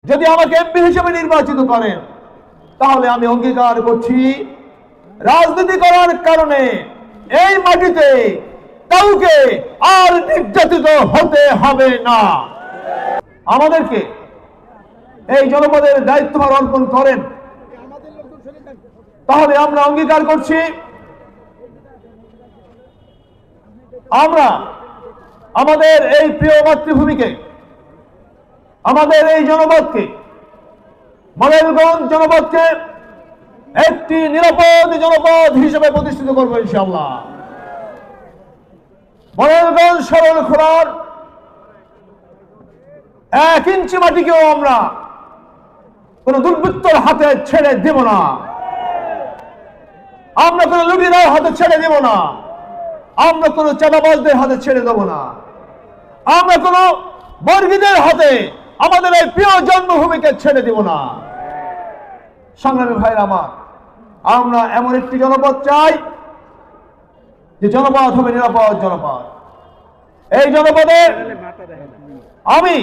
যদি আমাকে এমপি হিসেবে নির্বাচিত করেন, তাহলে আমি অঙ্গীকার করছি রাজনীতি করার কারণে এই মাটিতে কাউকে আর নির্যাতিত হতে হবে না। আমাদেরকে এই জনপদের দায়িত্বভার অর্পণ করেন, তাহলে আমরা অঙ্গীকার করছি আমরা আমাদের এই প্রিয় মাতৃভূমিকে, আমাদের এই জনপদকে, মডেলগঞ্জ জনপদকে একটি নিরাপদ জনপদ হিসেবে প্রতিষ্ঠিত করবো ইনশাআল্লাহ। মডেলগঞ্জ সরল খোলার 1 ইঞ্চি মাটিকেও আমরা কোন দুর্বৃত্তর হাতে ছেড়ে দেব না, আমরা কোন লুটেরার হাতে ছেড়ে দেব না, আমরা কোন চাঁদাবাজদের হাতে ছেড়ে দেব না, আমরা কোন বর্গীদের হাতে আমাদের এই প্রিয় জন্মভূমিকে ছেড়ে দেব না। সংগ্রামী ভাইরা আমার, আমরা এমন একটি জনপদ চাই যে জনপদ হবে নিরাপদ জনপদ। এই জনপদে আমি